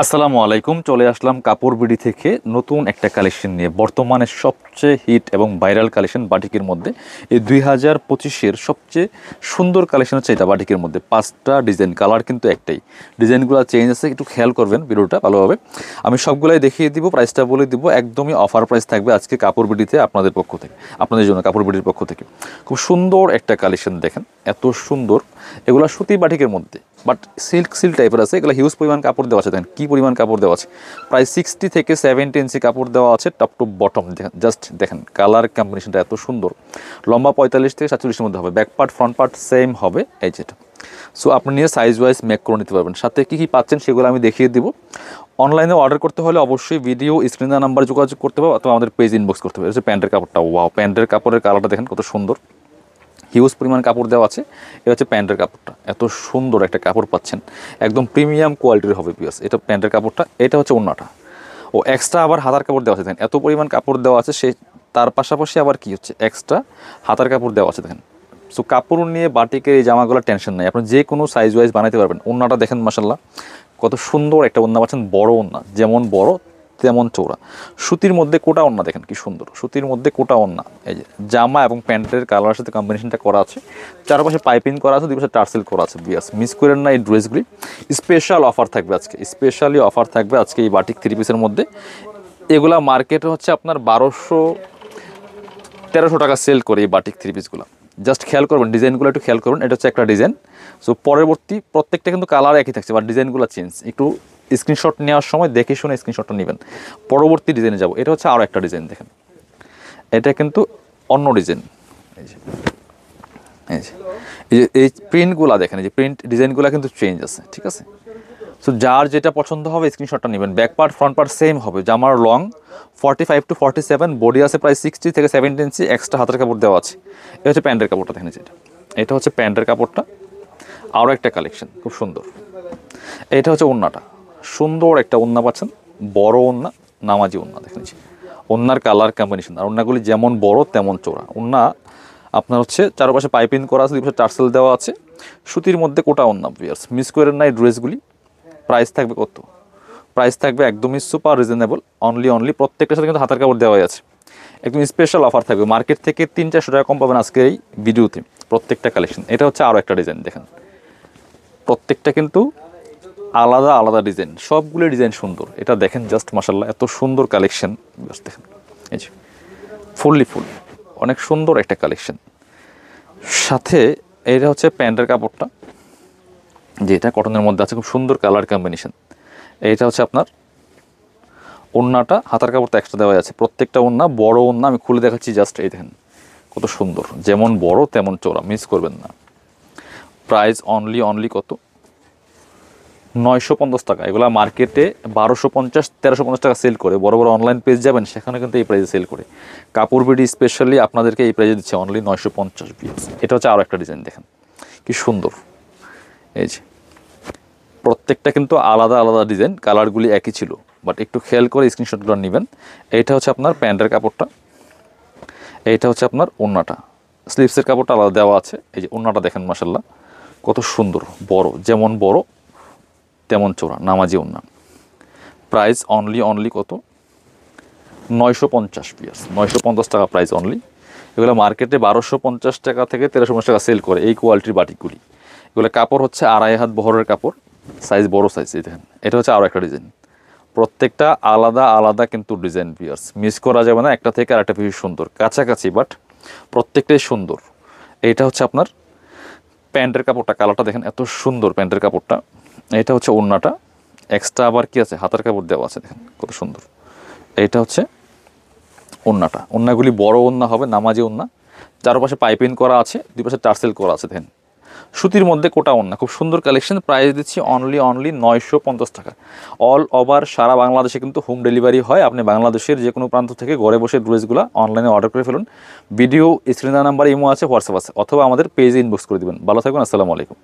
আসসালামু আলাইকুম। চলে আসলাম কাপড় বিডি থেকে নতুন একটা কালেকশন নিয়ে। বর্তমানে সবচেয়ে হিট এবং ভাইরাল কালেকশন বাটিকের মধ্যে এই 2025-এর সবচেয়ে সুন্দর কালেকশন হচ্ছে এটা। বাটিকের মধ্যে 5টা ডিজাইন, কালার কিন্তু একটাই, ডিজাইনগুলো চেঞ্জ আছে, একটু খেয়াল করবেন ভিডিওটা ভালোভাবে। আমি সবগুলাই দেখিয়ে দিব, প্রাইসটা বলে দিব, একদমই অফার প্রাইস থাকবে আজকে কাপড় বিডিতে আপনাদের পক্ষ থেকে, আপনাদের জন্য কাপড় বিডির পক্ষ থেকে। খুব সুন্দর একটা কালেকশন দেখেন, এত সুন্দর। এগুলো সুতি বাটিকের মধ্যে, বাট সিল্ক টাইপের আছে। এগুলো হিউজ পরিমাণ কাপড় দেওয়া আছে, দেখেন কী পরিমাণ কাপড় দেওয়া আছে। প্রায় 60 থেকে 70 ইঞ্চি কাপড় দেওয়া আছে, টপ টু বটম। দেখেন জাস্ট দেখেন কালার কম্বিনেশনটা এত সুন্দর। লম্বা 45 থেকে 47-এর মধ্যে হবে, back part front part same হবে এই যেটা। সো আপনি নিয়ে সাইজ ওয়াইজ মেক করে নিতে পারবেন। সাথে কী কী পাচ্ছেন সেগুলো আমি দেখিয়ে দিব। অনলাইনে অর্ডার করতে হলে অবশ্যই ভিডিও স্ক্রিনের নাম্বার যোগাযোগ করতে হবে অথবা আমাদের পেজ ইনবক্স করতে হবে। হচ্ছে প্যান্টের কাপড়টা, ওয়াও, প্যান্টের কাপড়ের কালারটা দেখেন কত সুন্দর, হিউজ পরিমাণ কাপড় দেওয়া আছে। এটা হচ্ছে প্যান্টের কাপড়টা, এত সুন্দর একটা কাপড় পাচ্ছেন, একদম প্রিমিয়াম কোয়ালিটির হবে পিয়াস। এটা প্যান্টের কাপড়টা, এটা হচ্ছে ওড়নাটা। ও এক্সট্রা আবার হাতার কাপড় দেওয়া আছে, দেখেন এত পরিমাণ কাপড় দেওয়া আছে। সে তার পাশাপাশি আবার কি হচ্ছে, এক্সট্রা হাতার কাপড় দেওয়া আছে দেখেন। সো কাপড় নিয়ে বাটিকের এই জামাগুলো টেনশন নাই, আপনি যে কোনো সাইজ ওয়াইজ বানাতে পারবেন। ওড়নাটা দেখেন মাশাল্লাহ কত সুন্দর একটা ওড়না পাচ্ছেন, বড় ওড়না, যেমন বড় তেমন চৌড়া। সুতির মধ্যে কোটা ওড়না দেখেন কি সুন্দর, সুতির মধ্যে কোটা ওড়না। এই যে জামা এবং প্যান্টের কালারের সাথে কম্বিনেশনটা করা আছে, চারপাশে পাইপিং করা আছে, দুই পাশে টার্সেল করা আছে। বিয়াস মিস করেন না এই ড্রেসগুলি। স্পেশাল অফার থাকবে আজকে, স্পেশালি অফার থাকবে আজকে এই বাটিক 3 পিসের মধ্যে। এগুলা মার্কেটে হচ্ছে আপনার 1200-1300 টাকা সেল করে এই বাটিক 3 পিসগুলো। জাস্ট খেয়াল করবেন ডিজাইনগুলো, একটু খেয়াল করুন। এটা হচ্ছে একটা ডিজাইন। সো পরবর্তী প্রত্যেকটা কিন্তু কালার একই থাকছে, বাট ডিজাইনগুলো চেঞ্জ। একটু স্ক্রিনশট নেওয়ার সময় দেখে শুনে স্ক্রিনশটটা নেবেন। পরবর্তী ডিজাইনে যাব। এটা হচ্ছে আরও একটা ডিজাইন দেখেন, এটা কিন্তু অন্য ডিজাইন। এই যে এই যে এই প্রিন্টগুলো দেখেন, এই যে প্রিন্ট ডিজাইনগুলো কিন্তু চেঞ্জ আছে, ঠিক আছে। সো যার যেটা পছন্দ হবে স্ক্রিনশটটা নেবেন। Back part front part same হবে। জামার লং 45 to 47, বডি আছে প্রায় 60 থেকে 70 ইঞ্চি, এক্সট্রা হাতের কাপড় দেওয়া আছে। এটা হচ্ছে প্যান্টের কাপড়টা দেখেন, যেটা এটা হচ্ছে প্যান্টের কাপড়টা। আরও একটা কালেকশন খুব সুন্দর, এটা হচ্ছে ওড়নাটা। সুন্দর একটা ওড়না পাচ্ছেন, বড় ওড়না, নামাজি ওড়না দেখেন। ওড়নার কালার কম্বিনেশন, আর ওড়নাগুলি যেমন বড় তেমন চওড়া। ওড়না আপনার হচ্ছে চারপাশে পাইপিং করা আছে, দুই পাশে টার্সেল দেওয়া আছে। সুতির মধ্যে কোটা ওড়না। ভিউয়ার্স মিস করেন না এই ড্রেসগুলি। প্রাইস থাকবে কত? প্রাইস থাকবে একদমই সুপার রিজনেবল, অনলি প্রত্যেকটার সাথে কিন্তু হাতের কাপড় দেওয়া আছে। একদম স্পেশাল অফার থাকবে, মার্কেট থেকে 300-400 টাকা কম পাবেন আজকে এই ভিডিওতে প্রত্যেকটা কালেকশন। এটা হচ্ছে আরও একটা ডিজাইন দেখেন, প্রত্যেকটা কিন্তু আলাদা আলাদা ডিজাইন, সবগুলো ডিজাইন সুন্দর। এটা দেখেন জাস্ট মাশাল্লাহ এত সুন্দর কালেকশন। দেখেন এই যে ফুল, অনেক সুন্দর একটা কালেকশন। সাথে এটা হচ্ছে প্যান্টের কাপড়টা, যেটা কটনের মধ্যে আছে, খুব সুন্দর কালার কম্বিনেশন। এইটা হচ্ছে আপনার ওড়নাটা, হাতার কাপড়টা এক্সট্রা দেওয়া আছে। প্রত্যেকটা ওড়না বড় ওড়না, আমি খুলে দেখাচ্ছি জাস্ট। এই দেখেন কত সুন্দর, যেমন বড় তেমন চওড়া, মিস করবেন না। প্রাইস অনলি কত? 950 টাকা। এগুলো মার্কেটে 1250-1350 টাকা সেল করে। বড় বড় অনলাইন পেজ যাবেন, সেখানে কিন্তু এই প্রাইসে সেল করে। কাপড় বিডি স্পেশালি আপনাদেরকে এই প্রাইসে দিচ্ছে অনলি 950 পিস। এটা হচ্ছে আরও একটা ডিজাইন দেখেন কি সুন্দর। এই যে প্রত্যেকটা কিন্তু আলাদা আলাদা ডিজাইন, কালারগুলি একই ছিল, বাট একটু খেয়াল করে স্ক্রিনশটগুলো নেবেন। এইটা হচ্ছে আপনার প্যান্টের কাপড়টা, এইটা হচ্ছে আপনার ওড়নাটা। স্লিভসের কাপড়টা আলাদা দেওয়া আছে। এই যে ওড়নাটা দেখেন মাশাল্লাহ কত সুন্দর, বড়, যেমন বড় তেমন চওড়া, নামাজি ওড়না। প্রাইস অনলি কত? 950 পিস, 950 টাকা প্রাইস অনলি। এগুলো মার্কেটে 1250 টাকা থেকে 1350 টাকা সেল করে এই কোয়ালিটির বাটিকগুলি। এগুলো কাপড় হচ্ছে 2.5 হাত বহরের কাপড়, সাইজ বড় সাইজ। এই দেখেন এটা হচ্ছে আরও একটা ডিজাইন, প্রত্যেকটা আলাদা আলাদা কিন্তু ডিজাইন। পিয়ার্স মিস করা যাবে না, একটা থেকে আরেকটা বেশি সুন্দর, কাছাকাছি বাট প্রত্যেকটাই সুন্দর। এইটা হচ্ছে আপনার প্যান্টের কাপড়টা, কালারটা দেখেন এত সুন্দর প্যান্টের কাপড়টা। এটা হচ্ছে ওড়নাটা, এক্সট্রা আবার কি আছে, হাতের কাপড় দেওয়া আছে, দেখেন কত সুন্দর। এইটা হচ্ছে ওড়নাটা। ওড়নাগুলি বড় ওড়না হবে, নামাজি ওড়না, চারপাশে পাইপিং করা আছে, দুই পাশে টার্সেল করা আছে। দেখেন সুতির মধ্যে কোটা ওড়না, খুব সুন্দর কালেকশন। প্রাইস দিচ্ছি অনলি 950 টাকা। অল ওভার সারা বাংলাদেশে কিন্তু হোম ডেলিভারি হয়। আপনি বাংলাদেশের যে কোনো প্রান্ত থেকে ঘরে বসে ড্রেসগুলো অনলাইনে অর্ডার করে ফেলুন। ভিডিও স্ক্রিনের নাম্বার ইমো আছে, হোয়াটসঅ্যাপ আছে, অথবা আমাদের পেজে ইনবক্স করে দেবেন। ভালো থাকবেন, আসসালামু আলাইকুম।